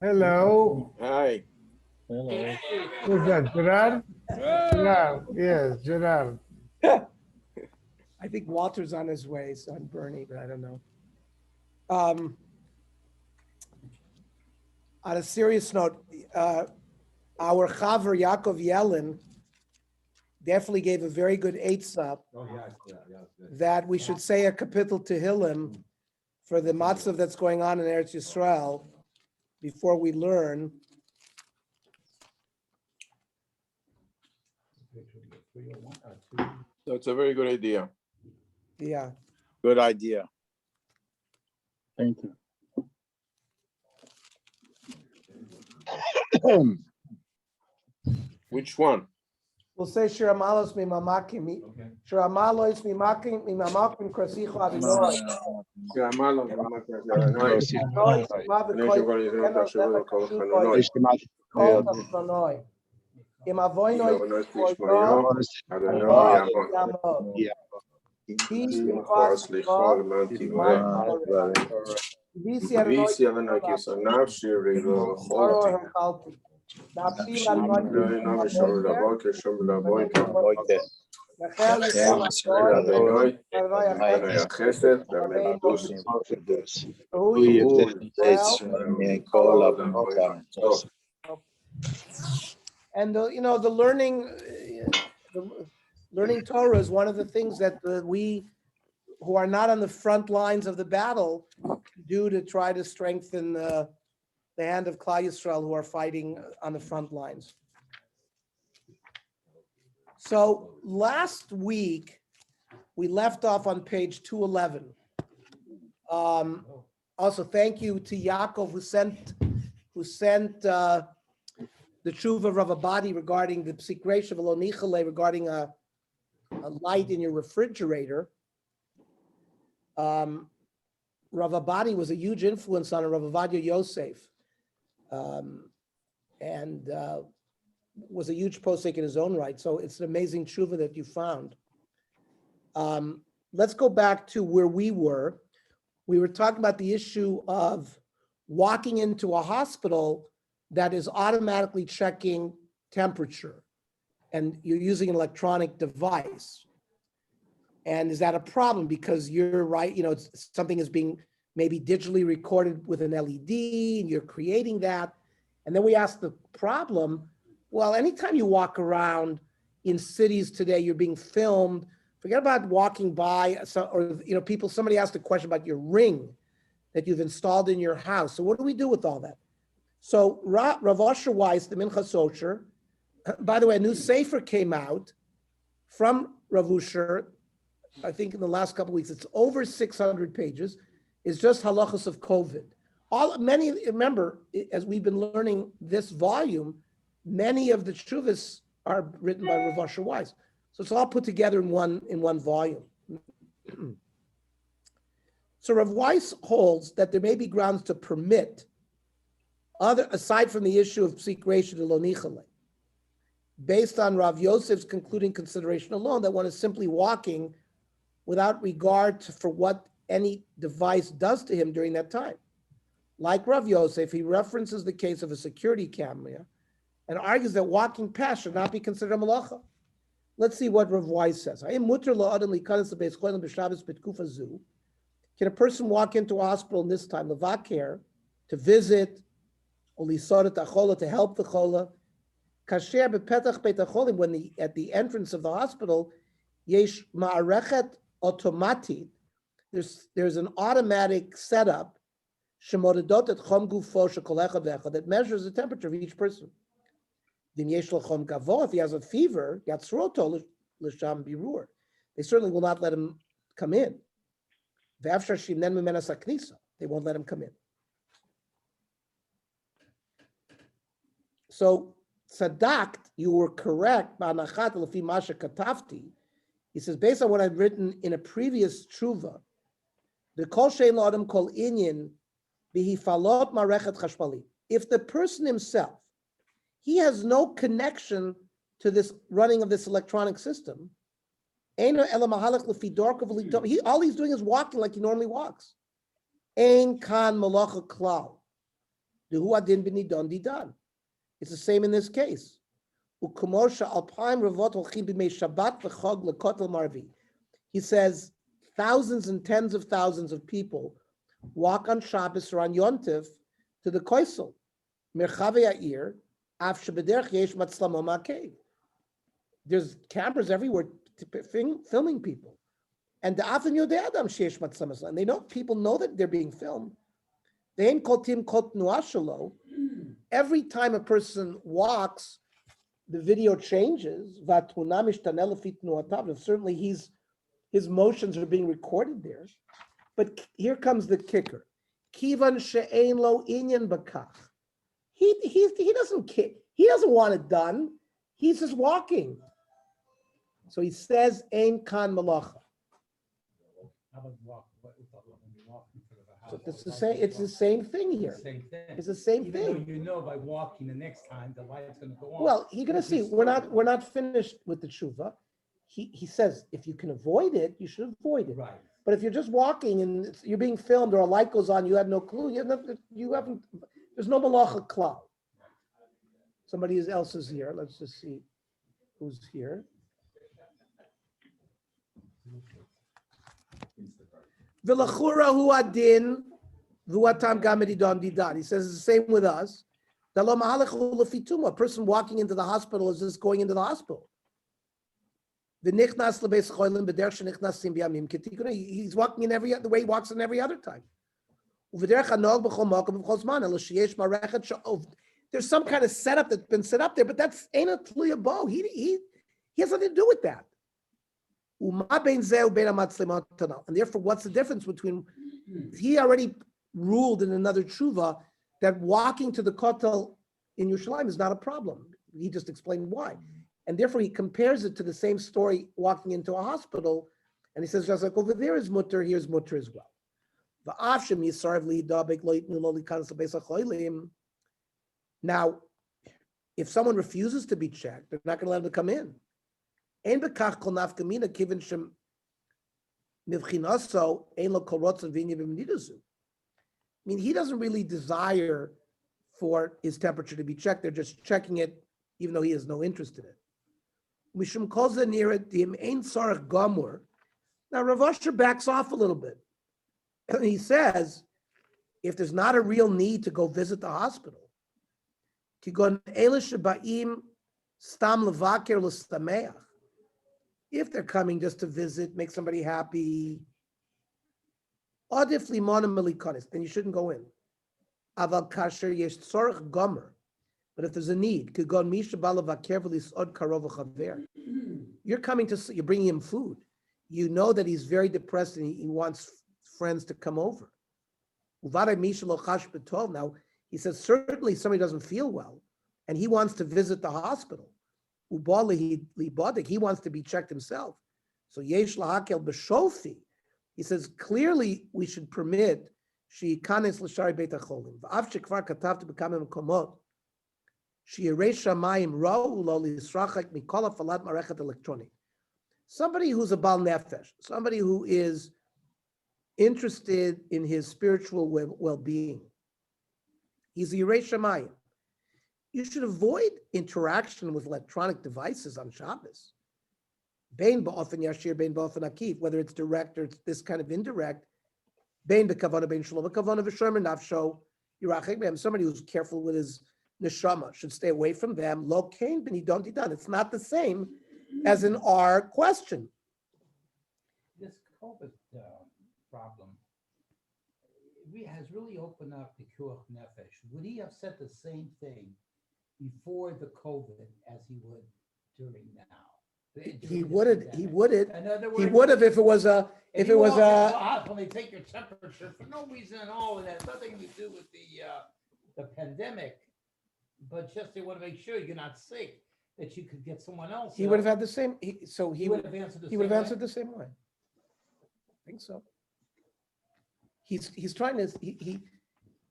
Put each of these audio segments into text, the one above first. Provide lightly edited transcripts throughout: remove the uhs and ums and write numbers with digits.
Hello. Hi. Hello. Who's that? Gerard? Gerard. Yes, Gerard. I think Walter's on his way, son Bernie, but I don't know. On a serious note, our Chaver Yaakov Yellen definitely gave a very good eitzah that we should say a kapitel Tehillim for the matzav that's going on in Eretz Yisrael before we learn. That's a very good idea. Yeah. Good idea. Thank you. Which one? We'll say Shira Malos Mimamakim. Shira Malos Mimakim Mimamakim Krasicho Avinoi. Im Avoinoi And learning Torah is one of the things that we who are not on the front lines of the battle do to try to strengthen the hand of Klal Yisrael who are fighting on the front lines. So last week we left off on page 211. Also, thank you to Yaakov who sent the Tshuva of Rav Abadi regarding the psikresha v'lo regarding a light in your refrigerator. Rav Abadi was a huge influence on Rav Avadia Yosef, and was a huge posek in his own right. So it's an amazing tshuva that you found. Let's go back to where we were. We were talking about the issue of walking into a hospital that is automatically checking temperature, and you're using an electronic device. And is that a problem? Because you're right, something is being maybe digitally recorded with an LED, and you're creating that. And then we ask the problem, well, anytime you walk around in cities today, you're being filmed. Forget about walking by, somebody asked a question about your ring that you've installed in your house. So what do we do with all that? So Rav Asher Weiss, the Mincha Socher, by the way, a new sefer came out from Rav Asher, I think in the last couple of weeks. It's over 600 pages. It's just halachos of COVID. Remember, as we've been learning this volume, many of the tshuvas are written by Rav Asher Weiss. So it's all put together in one volume. So Rav Weiss holds that there may be grounds to permit aside from the issue of psikresha to lo nichale, based on Rav Yosef's concluding consideration alone, that one is simply walking without regard for what any device does to him during that time. Like Rav Yosef, he references the case of a security camera and argues that walking past should not be considered a malacha. Let's see what Rav Weiss says. Can a person walk into a hospital in this time, levaker, to visit, to help the chola? When at the entrance of the hospital, yesh ma'arechet automati, there's an automatic setup that measures the temperature of each person. If he has a fever, they certainly will not let him come in. They won't let him come in. So tzadakt, you were correct. He says, based on what I've written in a previous tshuva, the kol shein l'adam kol inyan b'hifalot marechet chashmali. If the person himself, he has no connection to this running of this electronic system, all he's doing is walking like he normally walks. Ein kan malacha klal. Dehu adin b'nidon didan. It's the same in this case. U'kumosha alpine revot holchim b'mei Shabbat v'chog lekotel marvi. He says thousands and tens of thousands of people walk on Shabbos or on Yontif to the Koisel. Merchave Ya'ir, af shebederch yesh matzlamo ma'kev. There's cameras everywhere filming people. And the Afin Yodei Adam sheyesh matzlamo. And they know, people know that they're being filmed. Ve'en kol tim kol tnuah shelo. Every time a person walks, the video changes. V'atmuna mishtaneh lefi tnuatav. Certainly his motions are being recorded there. But here comes the kicker. Kivan she'ein lo inyan bakach. He doesn't care. He doesn't want it done. He's just walking. So he says, "Ein kan malacha." So it's the same. It's the same thing here. It's the same thing. Even though you know by walking the next time the light's going to go on. Well, you're going to see. We're not finished with the tshuva. He says if you can avoid it, you should avoid it. Right. But if you're just walking and you're being filmed or a light goes on, you have no clue. You haven't. There's no malacha klal. Somebody else is here. Let's just see who's here. V'lachura hu adin v'uatam gamedidon didan. He says it's the same with us. A person walking into the hospital is just going into the hospital. He's walking in the way he walks in every other time. There's some kind of setup that's been set up there, but that's ain't a tliya bo. He has nothing to do with that. And therefore, what's the difference between? He already ruled in another tshuva that walking to the kotel in Yerushalayim is not a problem. He just explained why. And therefore, he compares it to the same story walking into a hospital. And he says, just like over there is mutter, here's mutter as well. Now, if someone refuses to be checked, they're not going to let him come in. I mean, he doesn't really desire for his temperature to be checked. They're just checking it, even though he has no interest in it. Now, Rav Asher backs off a little bit. And he says, if there's not a real need to go visit the hospital, if they're coming just to visit, make somebody happy, then you shouldn't go in. But if there's a need, you're coming to, you're bringing him food. You know that he's very depressed and he wants friends to come over. Now, he says, certainly somebody doesn't feel well and he wants to visit the hospital. He wants to be checked himself. So yesh lahakel b'shofi. He says, clearly we should permit sheikanes l'shari beit hacholim. V'av shekvar katavtu b'kamim komot. She'irei shamayim ra'u lo lisrachak mikol hafalat marechet electronic. Somebody who's a bal nefesh, somebody who is interested in his spiritual well-being. He's Yirei Shamayim. You should avoid interaction with electronic devices on Shabbos. Bein ba'ofen yashir, bein ba'ofen akif, whether it's direct or it's this kind of indirect. Bein b'kavana, bein shalom b'kavana v'shomer nafsho yirachek behem. Somebody who's careful with his neshama should stay away from them. Lo kain b'nidon didan. It's not the same as in our question. This COVID problem has really opened up the Pikuach Nefesh. Would he have said the same thing before the COVID as he would during now? He would have. He would have. In other words, He would have if it was a. If it was a. When they take your temperature for no reason at all, and it has nothing to do with the pandemic, but just they want to make sure you're not sick, that you could get someone else. He would have had the same. He would have answered the He would have answered the same way. I think so. He's trying to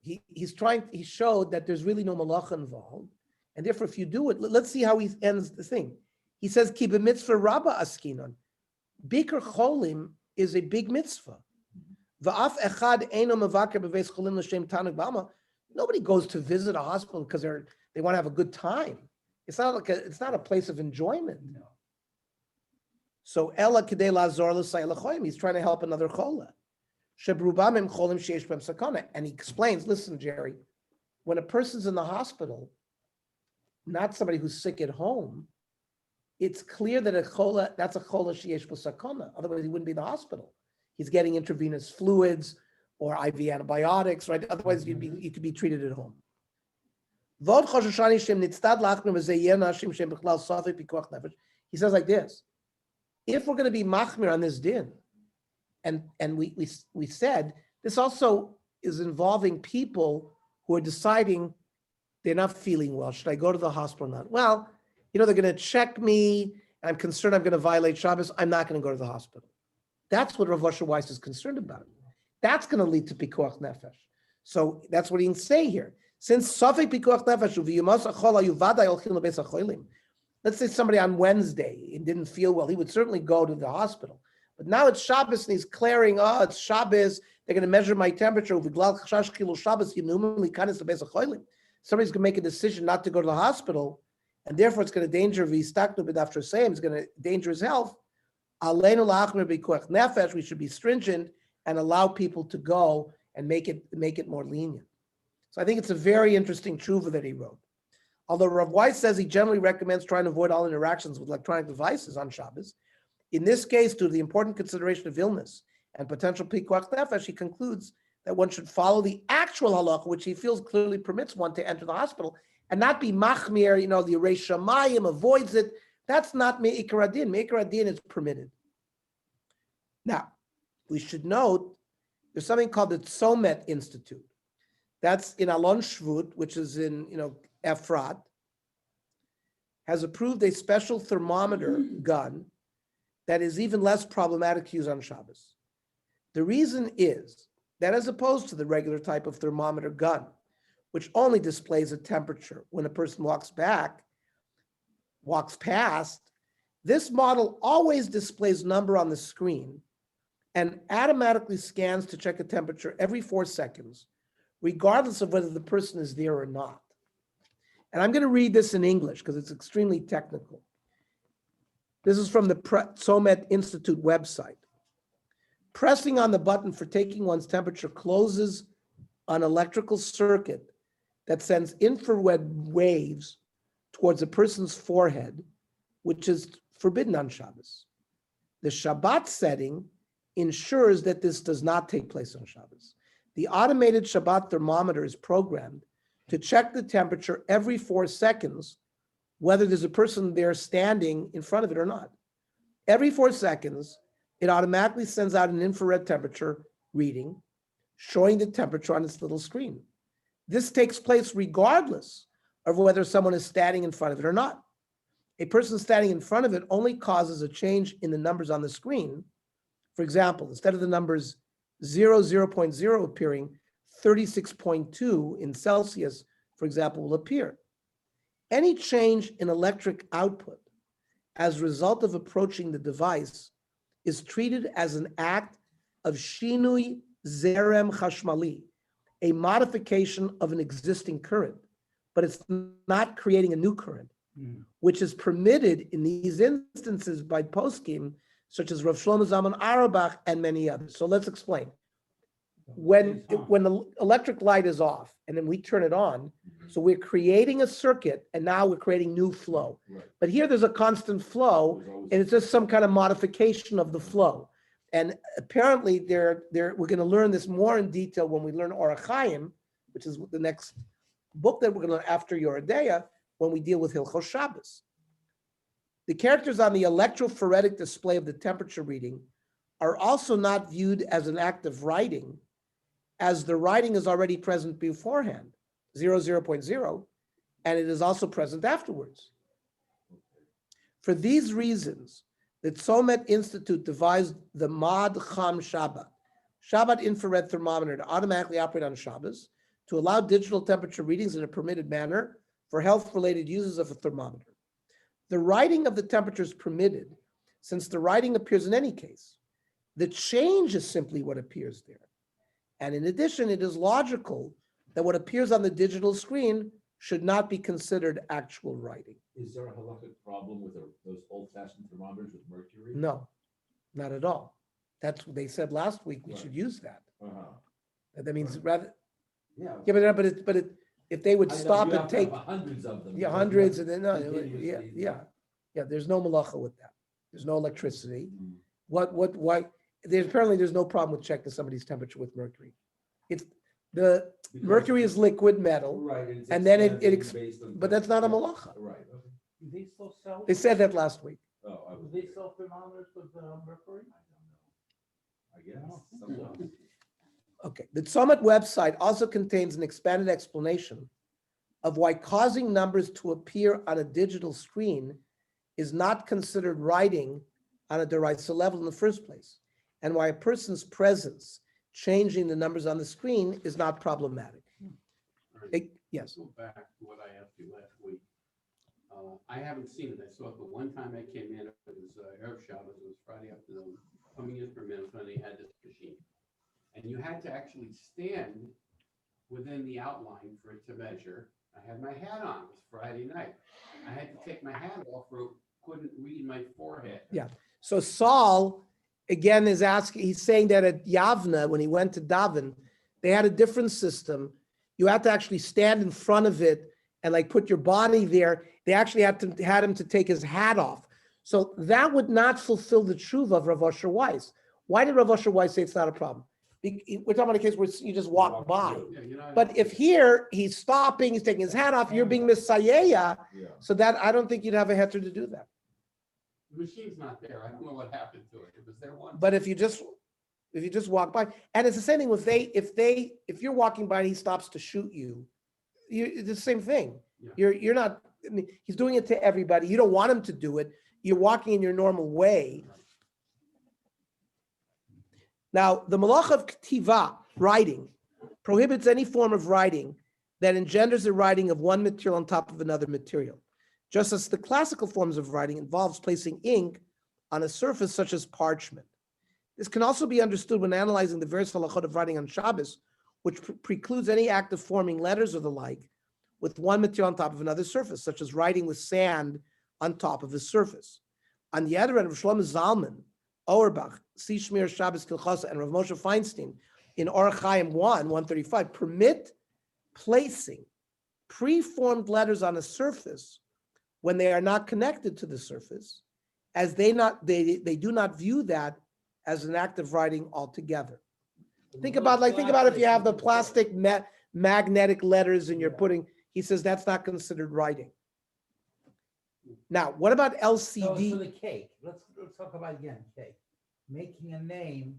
he's trying. He showed that there's really no malacha involved, and therefore, if you do it, let's see how he ends the thing. He says, "Ki b'mitzvah rabba askinon." Bikur cholim is a big mitzvah. V'af echad eino mevaker b'veis cholim l'shem tanug b'alma. Nobody goes to visit a hospital because they want to have a good time. It's not a place of enjoyment. No. So ella kedei lazor l'say l'choyim. He's trying to help another chola. Shebrubam im cholim sheish b'hem sakana. And he explains, listen, Jerry, when a person's in the hospital, not somebody who's sick at home, it's clear that that's a chola sheish b'sakana. Otherwise, he wouldn't be in the hospital. He's getting intravenous fluids or IV antibiotics, right? Otherwise, you could be treated at home. He says like this: if we're going to be machmir on this din, and we said this also is involving people who are deciding they're not feeling well. Should I go to the hospital or not? Well, they're going to check me. I'm concerned I'm going to violate Shabbos. I'm not going to go to the hospital. That's what Rav Asher Weiss is concerned about. That's going to lead to pikuach nefesh. So that's what he can say here. Since safek pikuach nefesh u'v'yumas achola yuvaday olchim lebeis hacholim. Let's say somebody on Wednesday and didn't feel well. He would certainly go to the hospital. But now it's Shabbos and he's declaring, it's Shabbos. They're going to measure my temperature. U'v'glal chashash kilu Shabbos yinumim likanis lebeis hacholim. Somebody's going to make a decision not to go to the hospital, and therefore it's going to danger v'istaknu b'daf shosayim. It's going to danger his health. Aleinu la'achmir b'kuach nefesh. We should be stringent and allow people to go and make it more lenient. So I think it's a very interesting tshuva that he wrote. Although Rav Weiss says he generally recommends trying to avoid all interactions with electronic devices on Shabbos, in this case, due to the important consideration of illness and potential pikuach nefesh, he concludes that one should follow the actual halacha, which he feels clearly permits one to enter the hospital, and not be machmir, the Reish Shamayim avoids it. That's not me'ikar adin. Me'ikar adin is permitted. Now, we should note there's something called the Tzurba Institute. That's in Alon Shvut, which is in Efrat, has approved a special thermometer gun that is even less problematic to use on Shabbos. The reason is that as opposed to the regular type of thermometer gun, which only displays a temperature when a person walks past, this model always displays number on the screen and automatically scans to check a temperature every 4 seconds, regardless of whether the person is there or not. And I'm going to read this in English because it's extremely technical. This is from the Tzurba Institute website. Pressing on the button for taking one's temperature closes an electrical circuit that sends infrared waves towards a person's forehead, which is forbidden on Shabbos. The Shabbat setting ensures that this does not take place on Shabbos. The automated Shabbat thermometer is programmed to check the temperature every 4 seconds, whether there's a person there standing in front of it or not. Every 4 seconds, it automatically sends out an infrared temperature reading, showing the temperature on its little screen. This takes place regardless of whether someone is standing in front of it or not. A person standing in front of it only causes a change in the numbers on the screen. For example, instead of the numbers 0.0 appearing, 36.2 in Celsius, for example, will appear. Any change in electric output as a result of approaching the device is treated as an act of shinui zerem chashmali, a modification of an existing current, but it's not creating a new current, which is permitted in these instances by poskim, such as Rav Shlomo Zalman Auerbach and many others. So let's explain. When the electric light is off and then we turn it on, so we're creating a circuit and now we're creating new flow. Right. But here there's a constant flow and it's just some kind of modification of the flow. And apparently we're going to learn this more in detail when we learn Orach Chaim, which is the next book that we're going to learn after Yoredeya, when we deal with Hilchos Shabbos. The characters on the electrophoretic display of the temperature reading are also not viewed as an act of writing, as the writing is already present beforehand, 0.0, and it is also present afterwards. For these reasons, the Tzurba Institute devised the Mad Cham Shabbat infrared thermometer to automatically operate on Shabbos to allow digital temperature readings in a permitted manner for health-related uses of a thermometer. The writing of the temperature is permitted since the writing appears in any case. The change is simply what appears there. And in addition, it is logical that what appears on the digital screen should not be considered actual writing. Is there a halakhic problem with those old-fashioned thermometers with mercury? No, not at all. That's what they said last week. We Right. should use that. Uh-huh. That means rather, Yeah. yeah, if they would I know stop you and have to take, have hundreds of them. yeah, hundreds and then, Continuously. yeah, there's no malacha with that. There's no electricity. Mm. Why, there's no problem with checking somebody's temperature with mercury. It's, Because- mercury is liquid metal, Right. it's and then it expanding based on but that's not a temperature. malacha. Right, okay. Do they still sell? They said that last week. Oh, I Do was, they sell thermometers with mercury? I guess. No. Someone- Okay, the Summit website also contains an expanded explanation of why causing numbers to appear on a digital screen is not considered writing on a derisive level in the first place, and why a person's presence changing the numbers on the screen is not problematic. Yes, Go back to what I asked you last week. I haven't seen it. I saw it the one time I came in, it was Erev Shabbos, it was Friday afternoon, coming in for minutes when they had this machine. And you had to actually stand within the outline for it to measure. I had my hat on, it was Friday night. I had to take my hat off or it couldn't read my forehead. Yeah. So Saul, again, is asking, he's saying that at Yavna, when he went to Davin, they had a different system. You had to actually stand in front of it and like put your body there. They actually had him to take his hat off. So that would not fulfill the truth of Rav Asher Weiss. Why did Rav Asher Weiss say it's not a problem? We're talking about a case where you just walk by. Yeah, you know, But if here he's stopping, he's taking his hat off, you're being Messiah, Yeah. so that I don't think you'd have a heter to do that. the machine's not there. I don't know what happened to it. It was there once. But if you just walk by, and it's the same thing with if you're walking by and he stops to shoot you, it's the same thing. Yeah. You're not. I mean, he's doing it to everybody. You don't want him to do it. You're walking in your normal way. Now, the malach of ktiva, writing, prohibits any form of writing that engenders the writing of one material on top of another material, just as the classical forms of writing involves placing ink on a surface such as parchment. This can also be understood when analyzing the various halachot of writing on Shabbos, which precludes any act of forming letters or the like with one material on top of another surface, such as writing with sand on top of a surface. On the other end, Rav Shlomo Zalman, Auerbach, C. Shmir Shabbos Kilchasa, and Rav Moshe Feinstein in Orach Chaim 135 permit placing preformed letters on a surface when they are not connected to the surface, as they do not view that as an act of writing altogether. Think about if you have the plastic magnetic letters and you're putting, he says that's not considered writing. Now, what about So LCD? for the cake, let's talk about again, cake. Making a name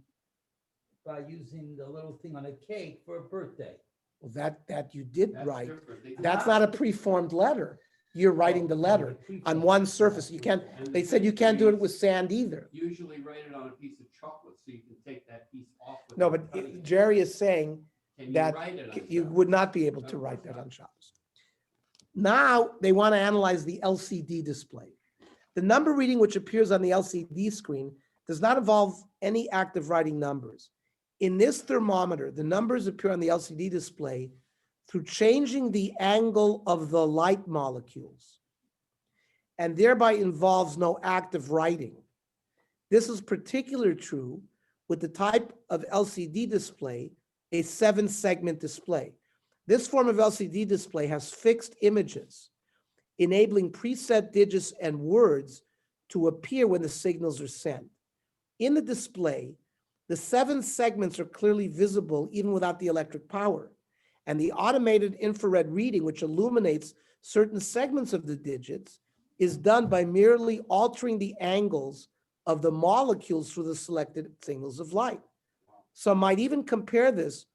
by using the little thing on a cake for a birthday. Well, that you did That's write. different. They- That's not a preformed letter. You're writing the letter on one surface. You can't, and they the said you thing can't do it is, with sand either. Usually write it on a piece of chocolate so you can take that piece off. No, without but cutting it. Jerry is saying Can you that write it on you Shabbos? would not be able to Of write course that not. on Shabbos. Now, they want to analyze the LCD display. The number reading which appears on the LCD screen does not involve any act of writing numbers. In this thermometer, the numbers appear on the LCD display through changing the angle of the light molecules, and thereby involves no act of writing. This is particularly true with the type of LCD display, a 7-segment display. This form of LCD display has fixed images, enabling preset digits and words to appear when the signals are sent. In the display, the 7 segments are clearly visible even without the electric power, and the automated infrared reading, which illuminates certain segments of the digits, is done by merely altering the angles of the molecules through the selected signals of light. Some might even compare this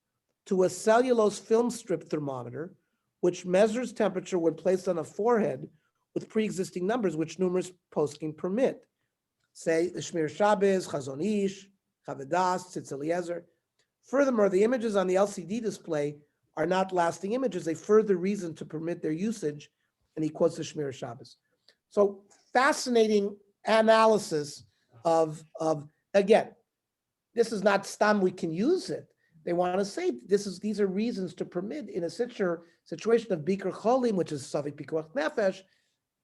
to a cellulose film strip thermometer, which measures temperature when placed on a forehead with pre-existing numbers, which numerous poskim permit. Say the Shmir Shabbos, Chazon Ish, Chavedas, Tzitz Eliezer. Furthermore, the images on the LCD display are not lasting images, a further reason to permit their usage, and he quotes the Shmir Shabbos. So fascinating analysis of again, this is not stam, we can use it. They want to say these are reasons to permit in a situation of Bikur Cholim, which is Savik Pikuach Nefesh,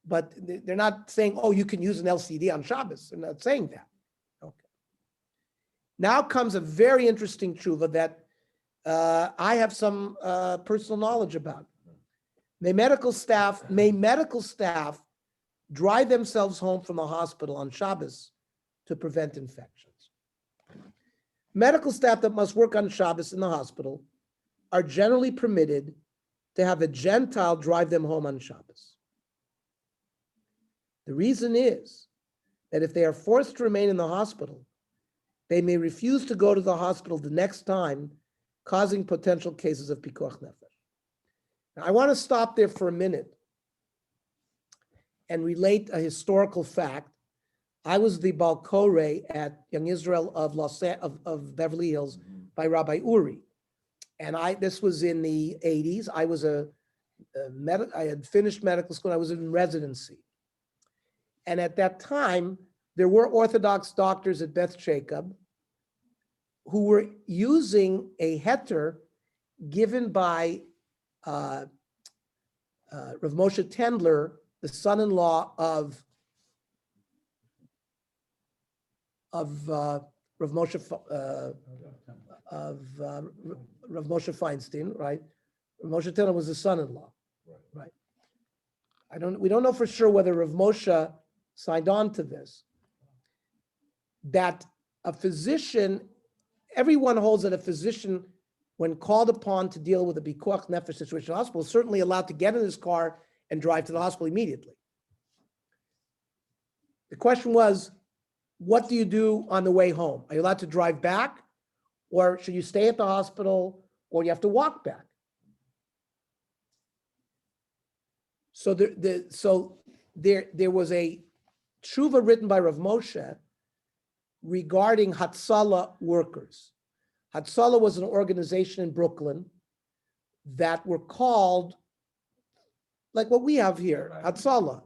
but they're not saying, oh, you can use an LCD on Shabbos. They're not saying that. Okay. Now comes a very interesting tshuva that I have some personal knowledge about. May medical staff drive themselves home from the hospital on Shabbos to prevent infections. Medical staff that must work on Shabbos in the hospital are generally permitted to have a Gentile drive them home on Shabbos. The reason is that if they are forced to remain in the hospital, they may refuse to go to the hospital the next time, causing potential cases of pikuach nefesh. Now, I want to stop there for a minute and relate a historical fact. I was the Balkore at Young Israel of Beverly Hills by Rabbi Uri. And this was in the 80s. I had finished medical school. I was in residency. And at that time, there were Orthodox doctors at Beth Jacob who were using a heter given by Rav Moshe Tendler, the son-in-law of Rav Moshe Feinstein, right? Rav Moshe Tendler was the son-in-law, right? We don't know for sure whether Rav Moshe signed on to this. That a physician, everyone holds that a physician, when called upon to deal with a pikuach nefesh situation in the hospital, is certainly allowed to get in his car and drive to the hospital immediately. The question was, what do you do on the way home? Are you allowed to drive back, or should you stay at the hospital, or you have to walk back? So there was a tshuva written by Rav Moshe regarding Hatzalah workers. Hatzalah was an organization in Brooklyn that were called, like what we have here, Hatzalah,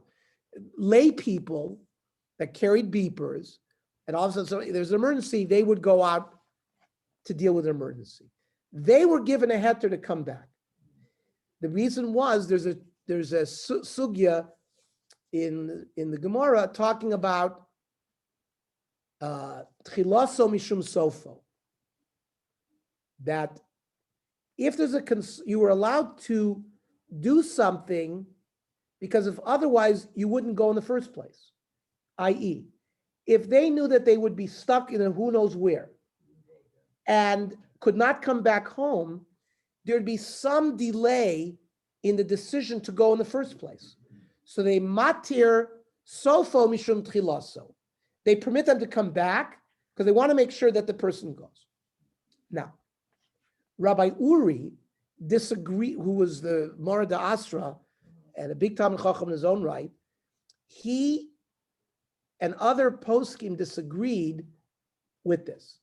lay people that carried beepers, and all of a sudden, so there's an emergency, they would go out to deal with an emergency. They were given a heter to come back. The reason was there's a sugya in the Gemara talking about tchilaso mishum sofo, that if there's you were allowed to do something because if otherwise you wouldn't go in the first place, i.e., if they knew that they would be stuck in a who knows where and could not come back home, there'd be some delay in the decision to go in the first place. So they matir sofo mishum tchilaso. They permit them to come back because they want to make sure that the person goes. Now, Rabbi Uri disagreed, who was the Mora de Asra and a big Talmid Chacham in his own right, he and other poskim disagreed with this.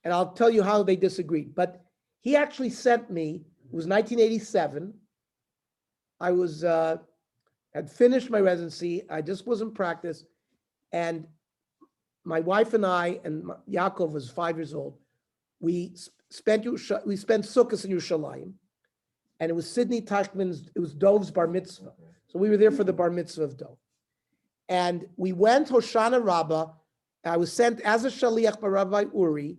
And I'll tell you how they disagreed. But he actually sent me, it was 1987. I had finished my residency. I just was in practice. And my wife and I, and Yaakov was 5 years old, we spent Sukkot in Yerushalayim. And it was Sidney Teichman's, it was Dove's bar mitzvah. So we were there for the bar mitzvah of Dove. And we went Hoshana Rabbah. I was sent as a shaliach by Rabbi Uri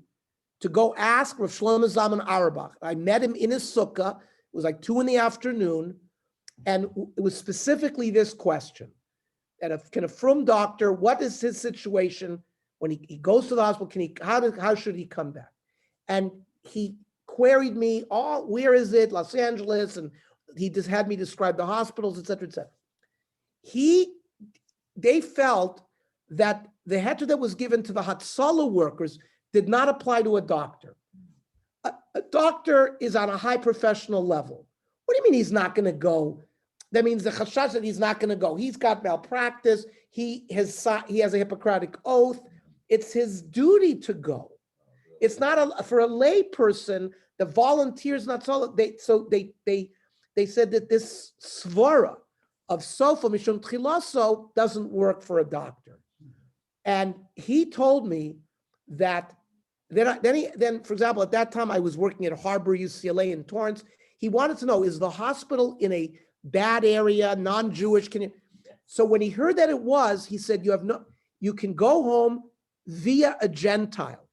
to go ask Rav Shlomo Zalman Auerbach. I met him in his sukkah. It was like 2 p.m. And it was specifically this question: that can a frum doctor, what is his situation when he goes to the hospital? How should he come back? And he queried me, where is it? Los Angeles, and he just had me describe the hospitals, et cetera, et cetera. They felt that the heter that was given to the Hatzalah workers did not apply to a doctor. A doctor is on a high professional level. What do you mean he's not going to go? That means the chashash that he's not going to go. He's got malpractice. He has a Hippocratic oath. It's his duty to go. It's not for a lay person. The volunteers not so. They said that this svara of sofa mishum tchilaso doesn't work for a doctor. And he told me that Then, for example, at that time I was working at Harbor UCLA in Torrance. He wanted to know, is the hospital in a bad area, non-Jewish? So when he heard that it was, he said, you can go home via a Gentile.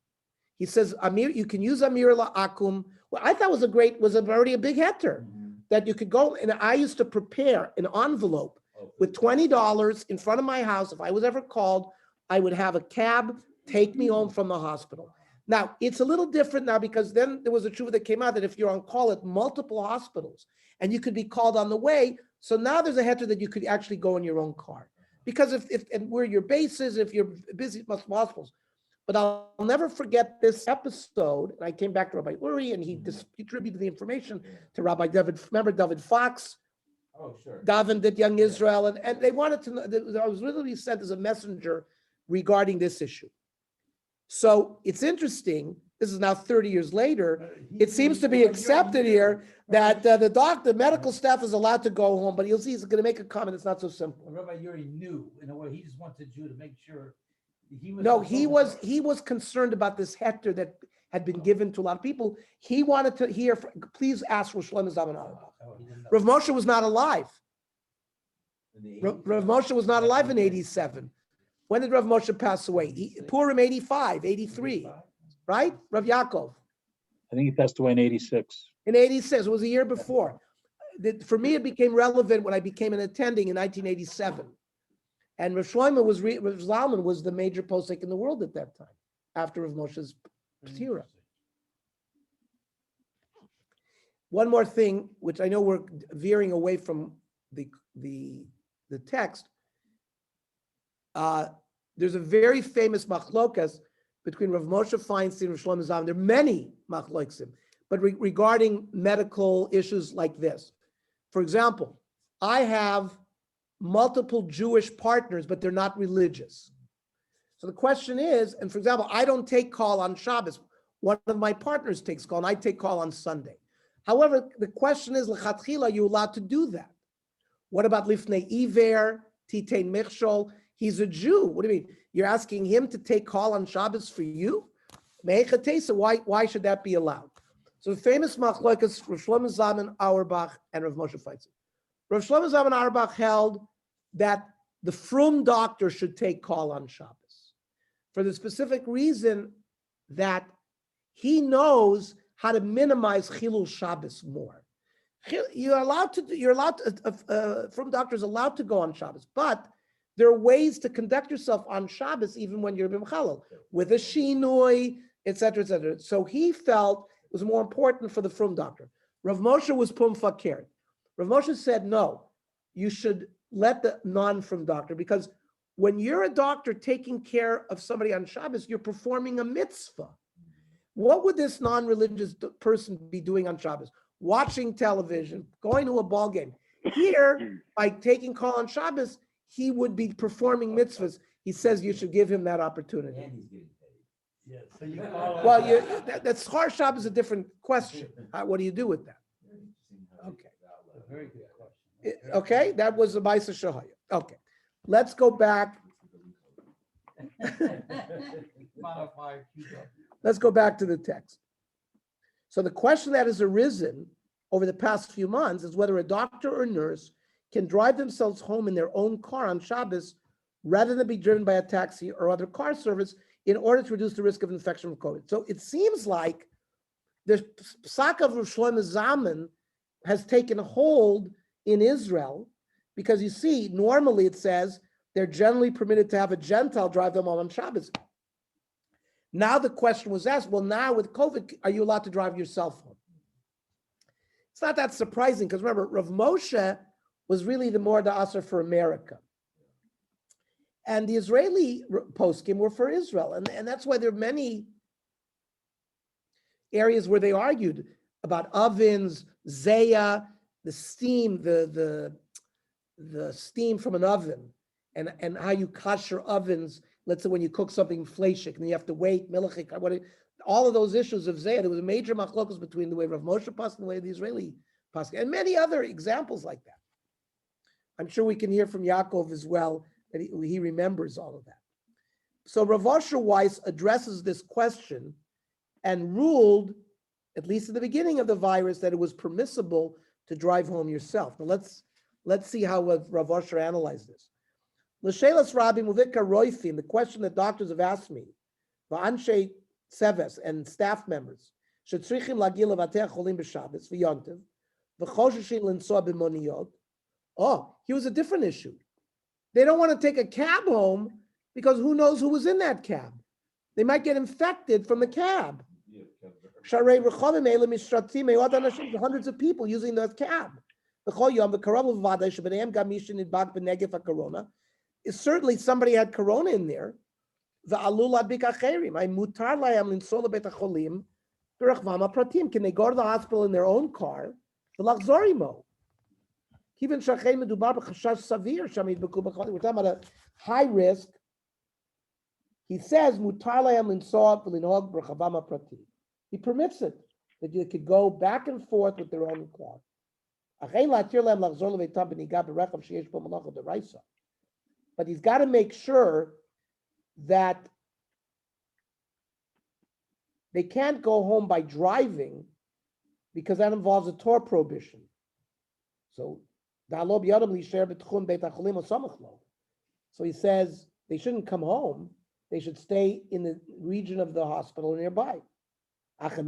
He says, Amir, you can use Amir La'akum. Well, I thought was already a big heter that you could go. And I used to prepare an envelope with $20 in front of my house. If I was ever called, I would have a cab take me home from the hospital. Now, it's a little different now because then there was a truth that came out that if you're on call at multiple hospitals and you could be called on the way, so now there's a heter that you could actually go in your own car. Because if and where your base is, if you're busy at multiple hospitals. But I'll never forget this episode. And I came back to Rabbi Uri and he distributed the information to Rabbi David. Remember David Fox? Oh, sure. Davin did Young Israel. And they wanted to know, I was literally sent as a messenger regarding this issue. So it's interesting. This is now 30 years later. It seems to be accepted here that the medical staff is allowed to go home, but you'll see he's going to make a comment. It's not so simple. Rabbi Yuri knew, in a way, he just wanted you to make sure he was. No, he was concerned about this heter that had been given to a lot of people. He wanted to hear, please ask Rosh Shlomo Zalman Auerbach. Rav Moshe was not alive. Rav Moshe was not alive in 87. When did Rav Moshe pass away? Purim 85, 83, right? Rav Yaakov. I think he passed away in 86. In 86, it was a year before. For me, it became relevant when I became an attending in 1987. And Rav Shlomo Rav Zalman was the major posek in the world at that time, after Rav Moshe's Ptira. One more thing, which I know we're veering away from the text. There's a very famous machlokas between Rav Moshe Feinstein and Rav Shlomo Zalman. There are many machloksim, but regarding medical issues like this. For example, I have multiple Jewish partners, but they're not religious. So the question is, and for example, I don't take call on Shabbos. One of my partners takes call, and I take call on Sunday. However, the question is, l'chatchila, are you allowed to do that? What about lifnei iver, titein michshol? He's a Jew. What do you mean? You're asking him to take call on Shabbos for you? Why should that be allowed? So the famous machlokas, Rav Shlomo Zalman Auerbach and Rav Moshe Feinstein. Rav Shlomo Zalman Auerbach held that the frum doctor should take call on Shabbos for the specific reason that he knows how to minimize chilul Shabbos more. Frum doctor is allowed to go on Shabbos, but there are ways to conduct yourself on Shabbos even when you're b'mchalel, with a shinoi, etc., etc. So he felt it was more important for the frum doctor. Rav Moshe was pum fakir. Rav Moshe said, no, you should let the non-frum doctor, because when you're a doctor taking care of somebody on Shabbos, you're performing a mitzvah. What would this non-religious person be doing on Shabbos? Watching television, going to a ball game. Here, by taking call on Shabbos, he would be performing mitzvahs. He says you should give him that opportunity. And he's getting paid. Yeah, so you follow. Well, that's Schar Shabbos is a different question. What do you do with that? Okay. A very good question. Okay, that was the Baisa Shahaya. Okay, let's go back. Modify QW. Let's go back to the text. So the question that has arisen over the past few months is whether a doctor or nurse can drive themselves home in their own car on Shabbos rather than be driven by a taxi or other car service in order to reduce the risk of infection from COVID. So it seems like the psak of Rav Shlomo Zalman has taken hold in Israel, because you see, normally it says they're generally permitted to have a Gentile drive them home on Shabbos. Now the question was asked, well, now with COVID, are you allowed to drive yourself home? It's not that surprising, because remember, Rav Moshe was really the more da'asar for America. And the Israeli poskim were for Israel. And that's why there are many areas where they argued about ovens, zaya, the steam, the steam from an oven, and how you kosher ovens. Let's say when you cook something fleshik, and then you have to wait, milachik, all of those issues of zayah. There was a major machlokus between the way Rav Moshe passed and the way the Israeli passed, and many other examples like that. I'm sure we can hear from Yaakov as well that he remembers all of that. So Rav Asher Weiss addresses this question and ruled, at least at the beginning of the virus, that it was permissible to drive home yourself. Now let's see how Rav Osher analyzed this. L'shelas Rabbi Muvika Roifim, the question that doctors have asked me, v'anshe seves and staff members, shetzrichim lagil levatei cholim b'Shabbos v'yontiv, v'chosheshin l'nsua b'moniyot. Oh, here's a different issue. They don't want to take a cab home because who knows who was in that cab? They might get infected from the cab. Hundreds of people using that cab. Certainly somebody had corona in there. Can they go to the hospital in their own car? We're talking about a high risk. He says, he permits it, that you could go back and forth with their own car. But he's got to make sure that they can't go home by driving because that involves a Torah prohibition. So he says they shouldn't come home. They should stay in the region of the hospital nearby. But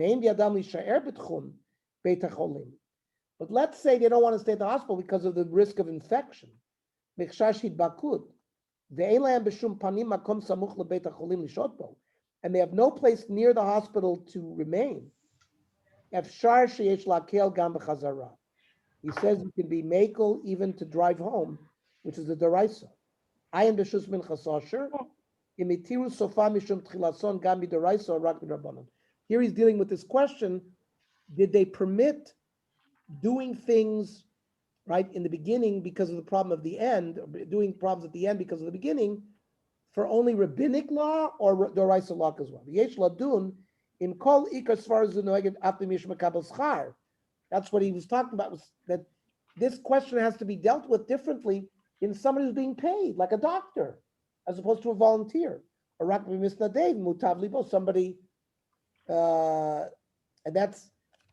let's say they don't want to stay at the hospital because of the risk of infection. And they have no place near the hospital to remain. He says you can be makel even to drive home, which is the deraisa. I am b'shus min chasasher. Here he's dealing with this question: did they permit doing things right in the beginning because of the problem of the end, or doing problems at the end because of the beginning, for only rabbinic law or deraisa law as well? Yesh ladun im kol ikar svar zunoeged after mish makabel schar. That's what he was talking about. Was that this question has to be dealt with differently in somebody who's being paid, like a doctor, as opposed to a volunteer. Or somebody, and that's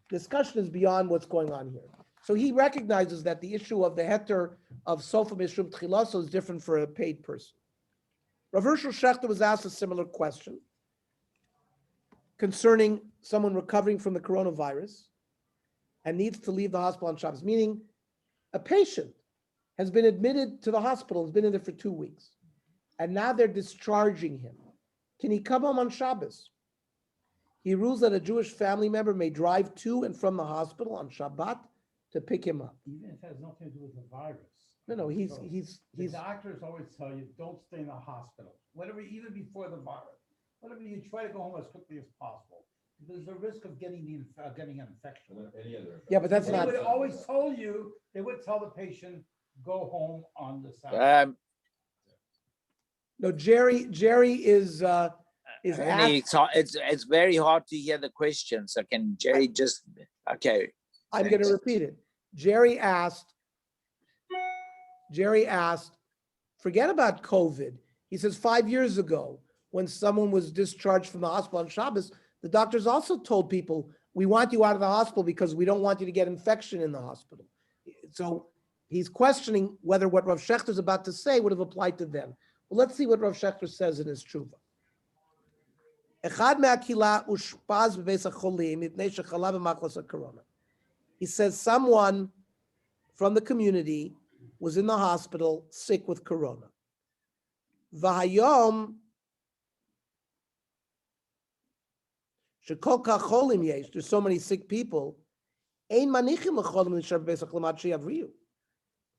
discussion is beyond what's going on here. So he recognizes that the issue of the heter of sofa mishum tchilaso is different for a paid person. Rav Hershel Schechter was asked a similar question concerning someone recovering from the coronavirus and needs to leave the hospital on Shabbos, meaning a patient has been admitted to the hospital, has been in there for 2 weeks, and now they're discharging him. Can he come home on Shabbos? He rules that a Jewish family member may drive to and from the hospital on Shabbat to pick him up. Even if it has nothing to do with the virus. No, The he's doctors always tell you, don't stay in the hospital, whatever, even before the virus. Whatever, you try to go home as quickly as possible. There's a risk of getting getting an infection. Any other. Yeah, but that's They not. would always tell you, they would tell the patient, go home on the Sabbath. No, Jerry is Really, it's very hard to hear the question. So can Jerry just okay? I'm going to repeat it. Jerry asked, forget about COVID. He says 5 years ago, when someone was discharged from the hospital on Shabbos, the doctors also told people, we want you out of the hospital because we don't want you to get infection in the hospital. So he's questioning whether what Rav Schechter is about to say would have applied to them. Well, let's see what Rav Schechter says in his Tzurba. He says someone from the community was in the hospital sick with corona. V'hayom shekol kach cholim yesh, there's so many sick people. Ein manichim lecholim l'shav b'beis ha'cholamat sheyavriyu.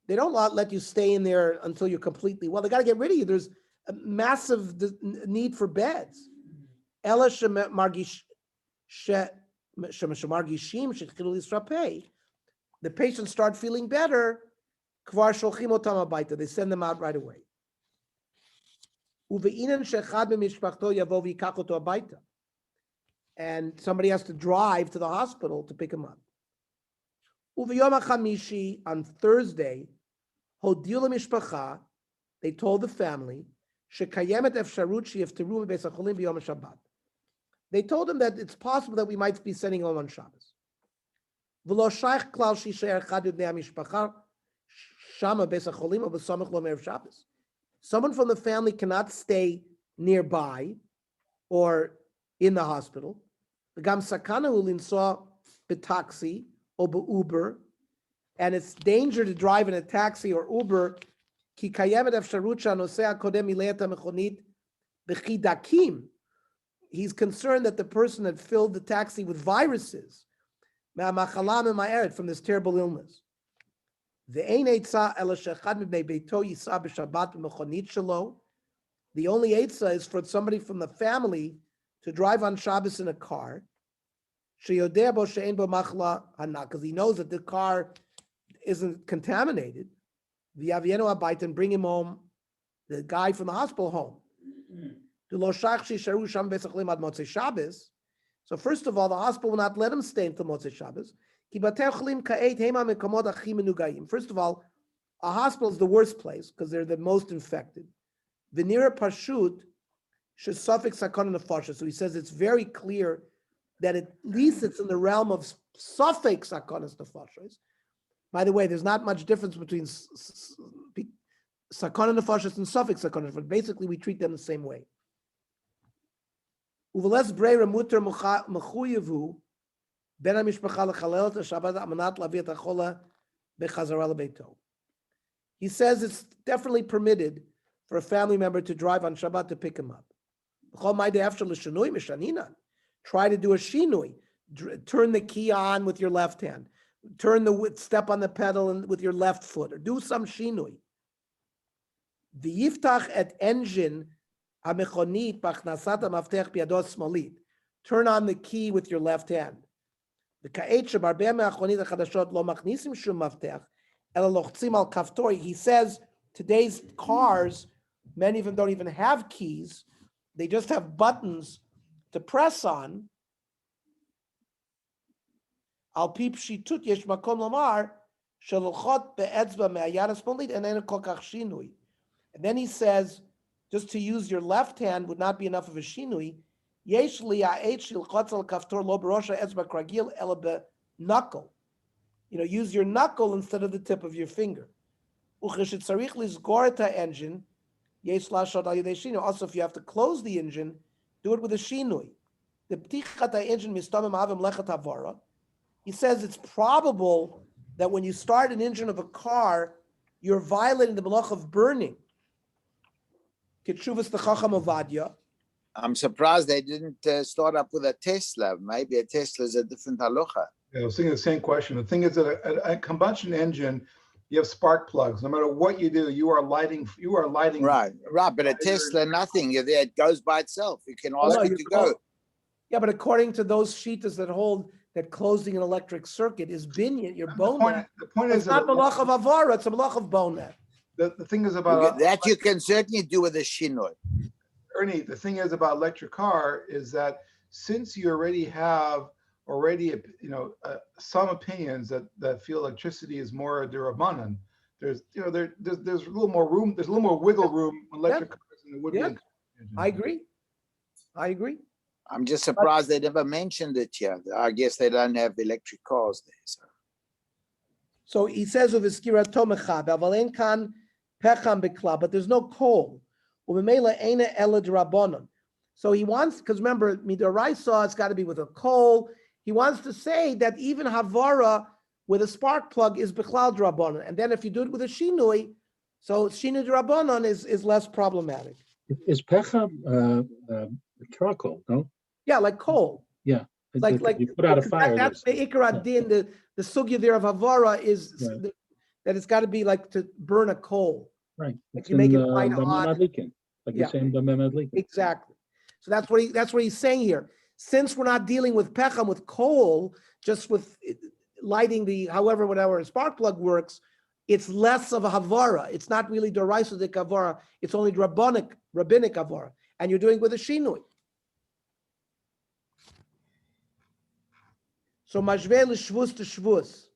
They don't let you stay in there until you're completely well. They got to get rid of you. There's a massive need for beds. Ela shemargishim shechilul yisrapei. The patients start feeling better. Kvar sholchim otam habayta. They send them out right away. Uve'inan shechad b'mishpachto yavo v'yikach oto habayta. And somebody has to drive to the hospital to pick him up. Uveyom hachamishi, on Thursday, hodiu lemishpacha, they told the family, shekayemet efsharut sheyifteru bebeis hacholim b'yom haShabbat, They told him that it's possible that we might be sending him on Shabbos. V'lo shaykh klal shisher echad b'nei hamishpacha shama beis hacholim u'b'samach lo me'erev Shabbos. Someone from the family cannot stay nearby or in the hospital. V'gam sakana hu linsua b'taxi or b'uber, and it's danger to drive in a taxi or Uber. Ki kayemet efsharut she'anoseh hakodem milei et hamechonit b'chidakim. He's concerned that the person had filled the taxi with viruses from this terrible illness. The only eitzah is for somebody from the family to drive on Shabbos in a car, because he knows that the car isn't contaminated. And bring him home, the guy from the hospital home. So first of all, the hospital will not let him stay until Motzei Shabbos. First of all, a hospital is the worst place because they're the most infected. V'nira pashut shesafik sakana nefasha. So he says it's very clear that at least it's in the realm of safek sakana nefashos. By the way, there's not much difference between sakana nefashos and safek sakana nefashos. Basically, we treat them the same way. Uveles breira muter mechuyevu ben hamishpacha lechalel et Shabbat amanat lavi et hachola bechazara lebeito. He says it's definitely permitted for a family member to drive on Shabbat to pick him up. Try to do a shinui. Turn the key on with your left hand. Step on the pedal with your left foot, or do some shinui. The yiftach et engine. Turn on the key with your left hand. He says today's cars, many of them don't even have keys. They just have buttons to press on. And then he says, just to use your left hand would not be enough of a shinui. Knuckle. Use your knuckle instead of the tip of your finger. Engine. Also, if you have to close the engine, do it with a shinui. He says it's probable that when you start an engine of a car, you're violating the malach of burning. I'm surprised they didn't start up with a Tesla. Maybe a Tesla is a different halacha. Yeah, I was thinking the same question. The thing is that a combustion engine, you have spark plugs. No matter what you do, you are lighting. Right. But a Tesla, nothing. You're there. It goes by itself. You can ask it to go. Yeah, but according to those shitas that hold that closing an electric circuit is binyan, your bonet. The point is it's not malach of avara, it's a malach of bonet. The thing is about that you can certainly do with a shinoi. Ernie, the thing is about electric car is that since you already have some opinions that feel electricity is more derabanan, there's a little more room, there's a little more wiggle room in electric cars than there would be. I agree. I'm just surprised they never mentioned it here. I guess they don't have electric cars there. So he says of iskira tomecha, b'avalen kan pecham b'kla, but there's no coal. U'memela eina ela d'rabanan. So he wants, because remember, midoraisa, it's got to be with a coal. He wants to say that even havara with a spark plug is b'klal d'rabanan, and then if you do it with a shinui, so shinui d'rabanan is less problematic. Is pecham charcoal? No. Yeah, like coal. Yeah. Like you put out a fire. That's the ikra din. The sugya there of havara is that it's got to be like to burn a coal. Right. Like you make it quite hot. Like you're saying, exactly. So that's what he's saying here. Since we're not dealing with pecham with coal, just with lighting whatever a spark plug works, it's less of a havara. It's not really doraisa havara. It's only rabbinic havara, and you're doing it with a shinui. So mashveh l'shvus to shvus.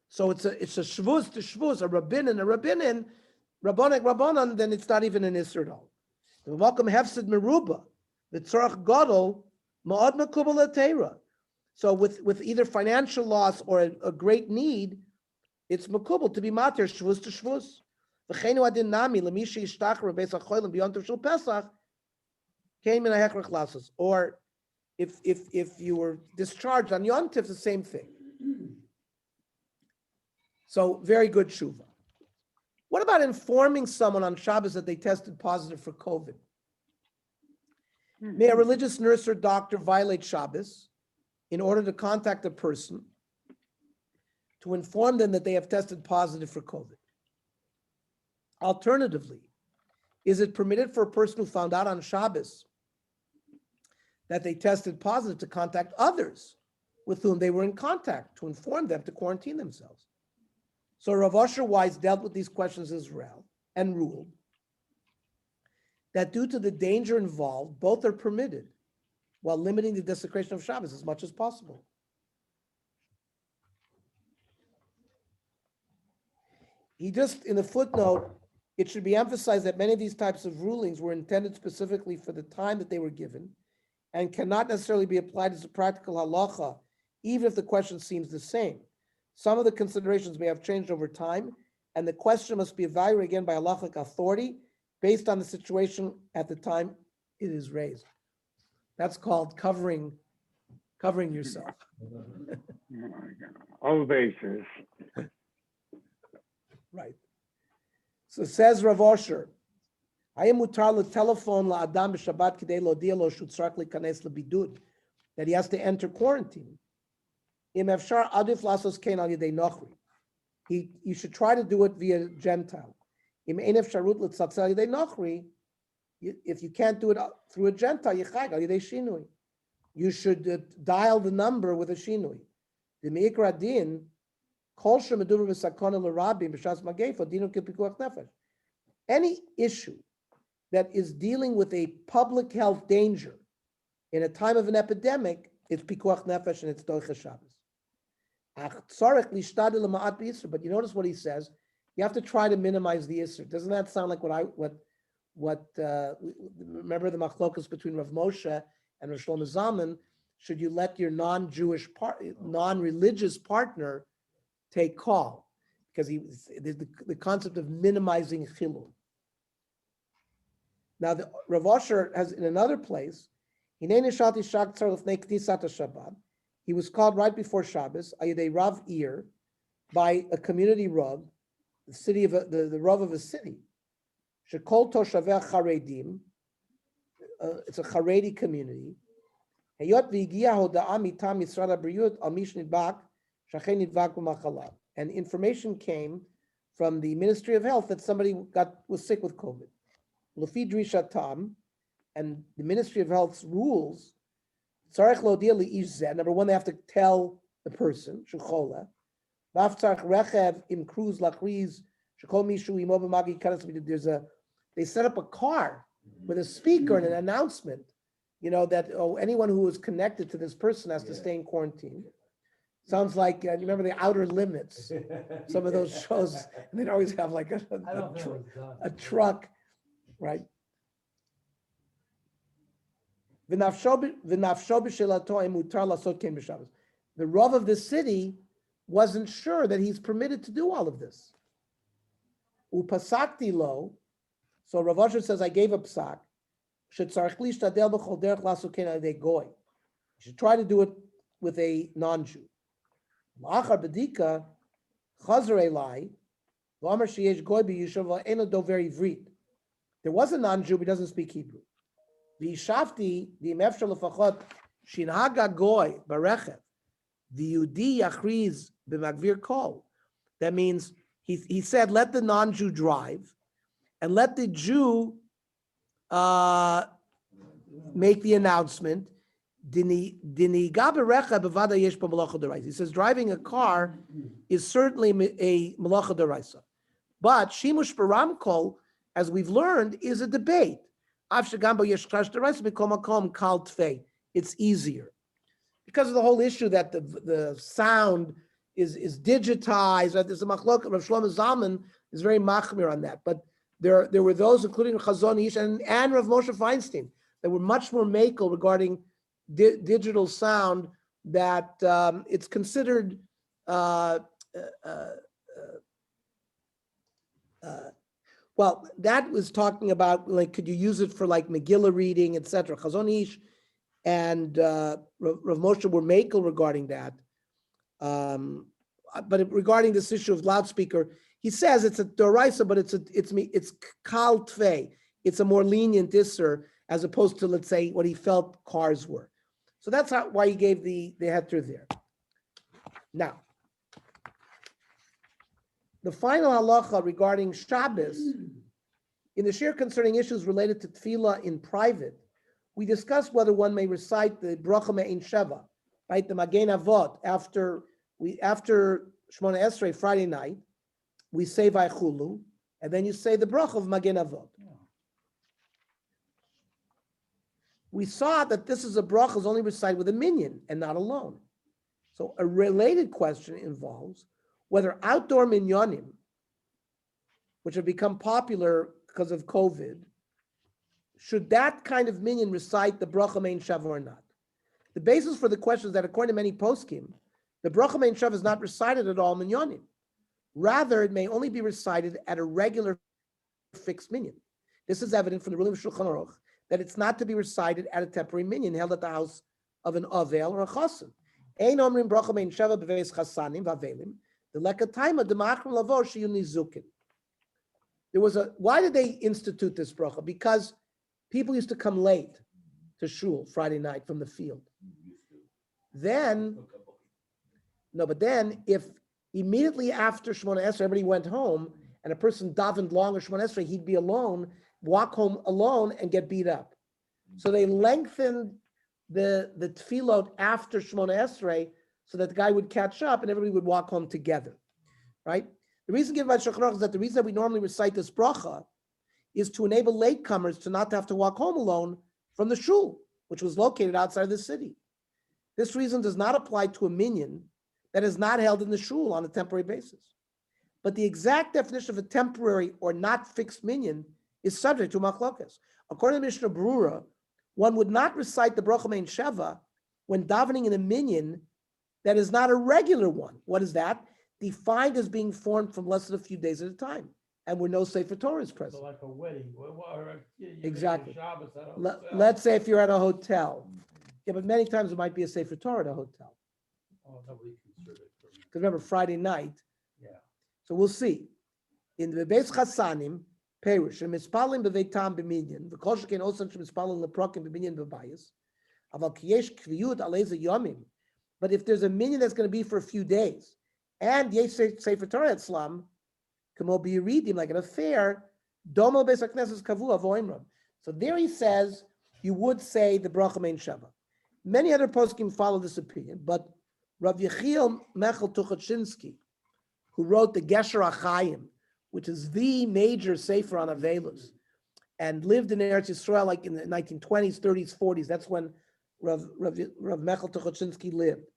So it's a shvus to shvus, a rabbinin, rabbanan, then it's not even an isser at all. The v'makom hefsid meruba, the tzarach gadol Ma'ad makubal l'teira. So with either financial loss or a great need, it's makubal to be matir shvus to shvus. V'cheinu adin nami l'mishi yishtachar beis hacholim beyond Shul Pesach came in a hechrach lassos. Or if you were discharged on Yom Tov, the same thing. So very good tshuva. What about informing someone on Shabbos that they tested positive for COVID? May a religious nurse or doctor violate Shabbos in order to contact a person to inform them that they have tested positive for COVID? Alternatively, is it permitted for a person who found out on Shabbos that they tested positive to contact others with whom they were in contact to inform them to quarantine themselves? So Rav Asher Weiss dealt with these questions as well and ruled that due to the danger involved, both are permitted while limiting the desecration of Shabbos as much as possible. He just, in the footnote, it should be emphasized that many of these types of rulings were intended specifically for the time that they were given and cannot necessarily be applied as a practical halacha, even if the question seems the same. Some of the considerations may have changed over time, and the question must be evaluated again by halachic authority based on the situation at the time it is raised. That's called covering yourself. All bases. Right. So says Rav Asher, "Hayem mutar letelephone la'adam b'Shabbat k'dei lo'dia lo shutzrak likanes lebidud," that he has to enter quarantine. Im efshar adif lasos kein al yedei nochri. You should try to do it via Gentile. Im ein efsharut l'tzatzel al yedei nochri. If you can't do it through a Gentile, yichag al yedei shinui. You should dial the number with a shinui. The meikra din kol shemeduber b'sakona l'rabim b'shas mageifa dinu k'pikuach nefesh. Any issue that is dealing with a public health danger in a time of an epidemic, it's pikuach nefesh and it's doicha Shabbos. But you notice what he says. You have to try to minimize the issur. Doesn't that sound like remember the machlokas between Rav Moshe and Rav Shlomo Zalman? Should you let your non-religious partner take call? Because the concept of minimizing chilul. Now, Rav Asher has in another place, he was called right before Shabbos, Ayadei Rav Ir, by a community Rav, the city of the Rav of a city. Shekol Toshaveh Charedim, it's a Charedi community. And information came from the Ministry of Health that somebody was sick with COVID. Lufi Drishatam, and the Ministry of Health's rules, number one, they have to tell the person, they set up a car with a speaker and an announcement, that anyone who is connected to this person has to stay in quarantine. Sounds like, you remember the Outer Limits, some of those shows, and they'd always have like a truck, right? The Rav of the city wasn't sure that he's permitted to do all of this. Upasakti lo, so Rav Asher says, I gave a psak. You should try to do it with a non-Jew. There was a non-Jew, but he doesn't speak Hebrew. V'yishafti v'imefshar lefachot shinhaga goy barechev v'yudi yachriz b'magvir kol. That means he said, let the non-Jew drive, and let the Jew make the announcement. He says driving a car is certainly a malacha deraisa, but shimush baram kol, as we've learned, is a debate. It's easier because of the whole issue that the sound is digitized. Right? There's a machlok. Rav Shlomo Zalman is very machmir on that, but there were those, including Chazon Ish and Rav Moshe Feinstein, that were much more makel regarding digital sound that it's considered well, that was talking about, like, could you use it for like Megillah reading, etc. Chazon Ish and Rav Moshe were makel regarding that. But regarding this issue of loudspeaker, he says it's a doraisa, but it's kal tvei. It's a more lenient isser as opposed to, let's say, what he felt cars were. So that's why he gave the heter there. Now, the final halacha regarding Shabbos, in the shir concerning issues related to tefillah in private, we discussed whether one may recite the bracha me'in sheva, right? The Magen Avot after Shmona Esrei Friday night, we say Vaychulu, and then you say the bracha of Magen Avot. We saw that this is a bracha is only recited with a minyan and not alone. So a related question involves whether outdoor minyanim, which have become popular because of COVID, should that kind of minyan recite the bracha mein sheva or not? The basis for the question is that according to many poskim, the bracha mein sheva is not recited at all minyanim. Rather, it may only be recited at a regular fixed minyan. This is evident from the ruling of Shulchan Aruch that it's not to be recited at a temporary minyan held at the house of an avel or a chassan. Ein omrim bracha mein sheva b'veis chasanim v'avelim. The lekataima demachrim lavo sheyun nizukin. There was why did they institute this bracha? Because people used to come late to shul Friday night from the field. Then if immediately after Shemona Esrei everybody went home and a person davened longer Shemona Esrei, he'd be alone, walk home alone and get beat up. So they lengthened the tefillot after Shemona Esrei so that the guy would catch up and everybody would walk home together, right? The reason given by Shulchan Aruch is that the reason that we normally recite this bracha is to enable latecomers to not have to walk home alone from the shul, which was located outside the city. This reason does not apply to a minyan that is not held in the shul on a temporary basis. But the exact definition of a temporary or not fixed minyan is subject to machlokas. According to Mishnah Berurah, one would not recite the bracha mein sheva when davening in a minyan that is not a regular one. What is that? Defined as being formed from less than a few days at a time, and where no Sefer Torah is present. So like a wedding. Exactly. Let's say if you're at a hotel. Yeah, but many times it might be a Sefer Torah at a hotel. Oh, nobody considered it. Because remember, Friday night. Yeah. So we'll see. In the Beis Chasanim, Perush, and Mispalim Beveitam B'minyan, the Kol Shekein Osan Mispalim Leprokim B'minyan B'bayis, Aval Kiyesh Kviyut Aleza Yomim. But if there's a minyan that's going to be for a few days, and Yesh Sefer Torah Etzlam, Kamo B'Yiridim, like an affair, Domo Beis HaKnesses Kavu Avoimram. So there he says you would say the bracha mein sheva. Many other poskim follow this opinion, but Rav Yechiel Mechel Tuchachinsky, who wrote the Gesher HaChaim, which is the major sefer on Avelos, and lived in Eretz Yisrael like in the 1920s, 30s, 40s. That's when Rav Mechel Tuchachinsky lived.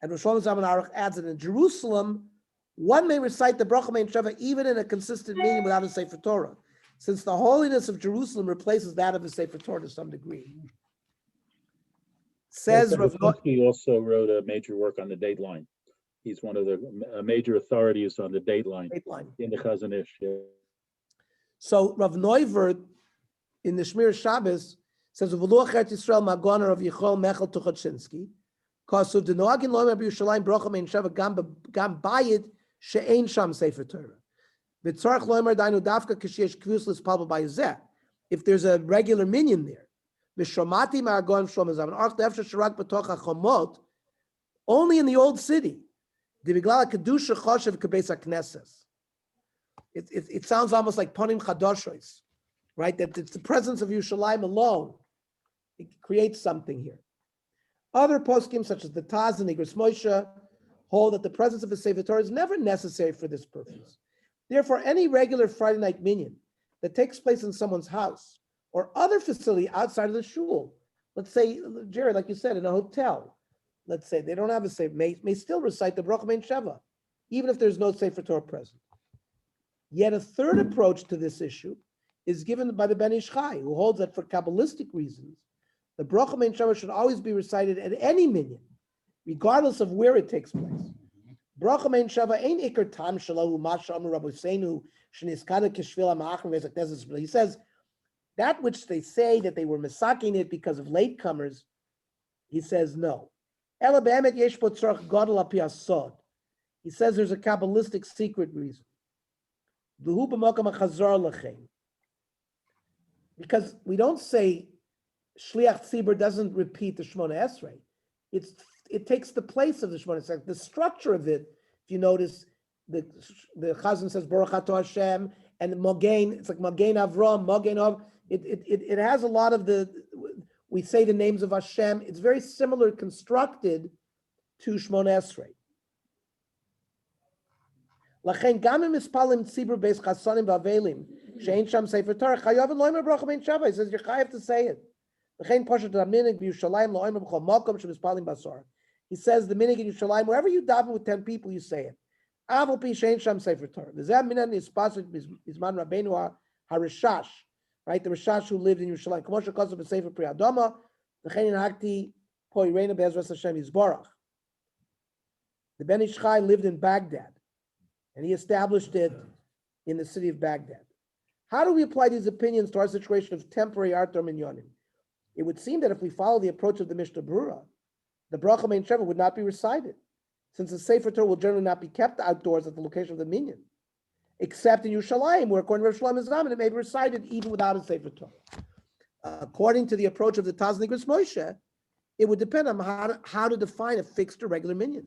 And Rosh Hashanah Zaman Aruch adds that in Jerusalem, one may recite the bracha mein sheva even in a consistent meaning without a Sefer Torah, since the holiness of Jerusalem replaces that of a Sefer Torah to some degree. Says Rav He also wrote a major work on the Dateline. He's one of the major authorities on the Dateline in the Chazon Ish. Yeah. So Rav Neuver in the Shmir Shabbos says, "V'luach Eretz Yisrael Magoner of Yichol Mechel Tuchachinsky, Kasu Denoagin Lo Rabbi Yerushalayim Bracha Mein Sheva Gam Bayit She'ein Sham Sefer Torah. V'tzarich Lo Emer Dainu Dafka Kishesh Kvus L'Spalba Bayizeh. If there's a regular minyan there, V'shomati Ma'agon Shlomo Zaman Arch De'efshe Shirak B'toch HaChomot, only in the old city. D'Biglal HaKedusha Choshev K'beis HaKnesses. It sounds almost like Ponim Chadoshois, right? That it's the presence of Yerushalayim alone. It creates something here. Other poskim, such as the Taz and Igros Moshe, hold that the presence of a Sefer Torah is never necessary for this purpose. Therefore, any regular Friday night minyan that takes place in someone's house or other facility outside of the shul, let's say, Jared, like you said, in a hotel, let's say they don't have a Sefer, may still recite the bracha mein sheva, even if there's no Sefer Torah present. Yet a third approach to this issue is given by the Ben Ish Chai, who holds that for Kabbalistic reasons, The Bracha Mein Shava should always be recited at any minyan, regardless of where it takes place. Bracha Mein Shava ain't ikar tam shalahu masha amar Rabbi Seinu sheniskada kishvil ha'ma'achrim v'ezak nezes. He says that which they say that they were misaking it because of latecomers. He says no. Ela be'emet yesh bo tzarach gadol al pi hasod. He says there's a Kabbalistic secret reason. V'hu b'makam ha'chazar l'chein. Because we don't say Shliach Tzibur doesn't repeat the Shemona Esrei. It takes the place of the Shemona Esrei. The structure of it, if you notice, the Chazan says Baruch Ato Hashem, and Mogain, it's like Mogain Avram, Mogain Av. It has a lot of we say the names of Hashem. It's very similar constructed to Shemona Esrei. Lachen gamim ispalim tzibur beis chasonim v'avelim she'ein sham sefer Torah chayav lo'imer bracha mein shava. He says you chayav to say it. Lachen pashat haminig b'Yushalayim lo'imer b'chol makom she'mispalim basar. He says the minig in Yerushalayim, wherever you daven with 10 people, you say it. Avol pi she'ein sham sefer Torah. V'zeh minan ispasit bizman Rabbeinu haRishash, right? The Rishash who lived in Yerushalayim. K'mo she'kosav b'sefer Pri Adama. Lachen inakti po yireina be'ezras Hashem yizbarach. The Ben Ish Chai lived in Baghdad, and he established it in the city of Baghdad. How do we apply these opinions to our situation of temporary Artur Minyanim? It would seem that if we follow the approach of the Mishnah Berurah, the Bracha Mein Sheva would not be recited, since the Sefer Torah will generally not be kept outdoors at the location of the minyan, except in Yerushalayim, where according to Rav Shlomo Zalman, it may be recited even without a Sefer Torah. According to the approach of the Taz Nigros Moshe, it would depend on how to define a fixed or regular minyan.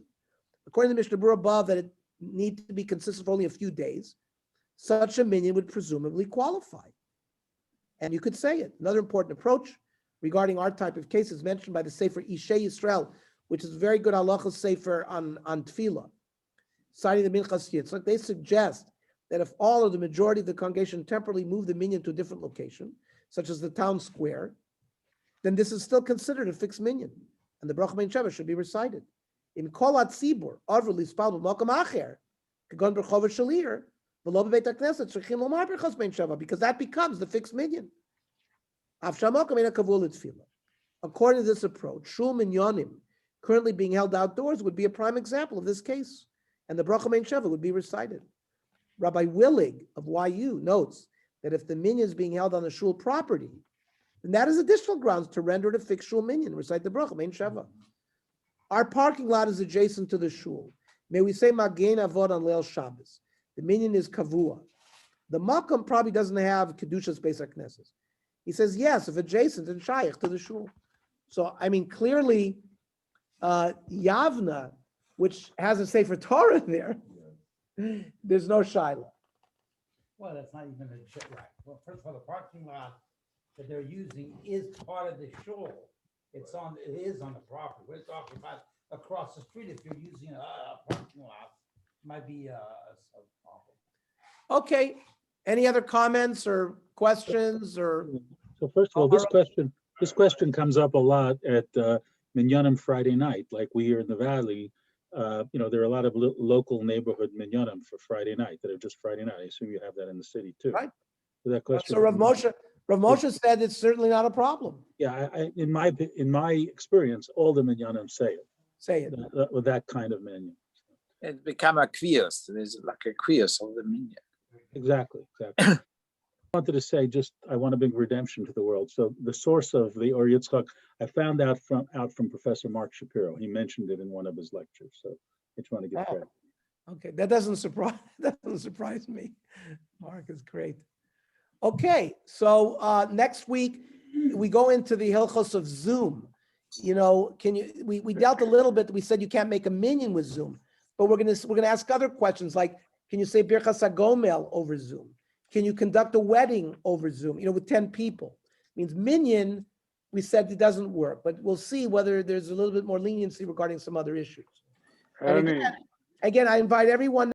According to the Mishnah Berurah above, that it need to be consistent for only a few days, such a minyan would presumably qualify. And you could say it. Another important approach regarding our type of case is mentioned by the Sefer Ishei Yisrael, which is a very good halacha sefer on tefillah, citing the Minchas Yitzchak. They suggest that if all or the majority of the congregation temporarily move the minyan to a different location, such as the town square, then this is still considered a fixed minyan, and the Bracha Mein Sheva should be recited. In Kol HaTzibur, Arvul Yispal B'Makom Acher, Kagon B'Rchov Shalir, V'lo B'Beit HaKnesset, Tzrichim Lomar B'Chos Mein Sheva, because that becomes the fixed minyan. Av Shamakom Eina Kavul L'Tfilah. According to this approach, Shul Minyanim, currently being held outdoors, would be a prime example of this case, and the Bracha Mein Sheva would be recited. Rabbi Willig of YU notes that if the minyan is being held on the shul property, then that is additional grounds to render it a fixed shul minyan, recite the Bracha Mein Sheva. Our parking lot is adjacent to the shul. May we say Magen Avod on Leil Shabbos? The minyan is kavua. The makom probably doesn't have kedushas beis haknesses. He says yes, if adjacent and shaykh to the shul. So I mean, clearly, Yavna, which has a Sefer Torah there, there's no shaila. Well, that's not even a check, right? Well, first of all, the parking lot that they're using is part of the shul. It is on the property. We're talking about across the street. If you're using a parking lot, it might be a problem. Okay. Any other comments or questions or? So first of all, this question comes up a lot at Minyanim Friday night, like we here in the Valley. There are a lot of local neighborhood Minyanim for Friday night that are just Friday night. I assume you have that in the city too. Right. So that question. So Rav Moshe said it's certainly not a problem. Yeah, in my experience, all the Minyanim say it. Say it. With that kind of minyan. It become a queers. There's like a queers of the minyan. Exactly. I wanted to say I want to bring redemption to the world. So the source of the Or Yitzchak, I found out from Professor Mark Shapiro. He mentioned it in one of his lectures. So I just want to give credit. Okay, that doesn't surprise me. Mark is great. Okay, so next week we go into the Hilchos of Zoom. We dealt a little bit. We said you can't make a minyan with Zoom, but we're gonna ask other questions like, can you say Birchas HaGomel over Zoom? Can you conduct a wedding over Zoom? With 10 people. It means minyan, we said it doesn't work, but we'll see whether there's a little bit more leniency regarding some other issues. And again, I invite everyone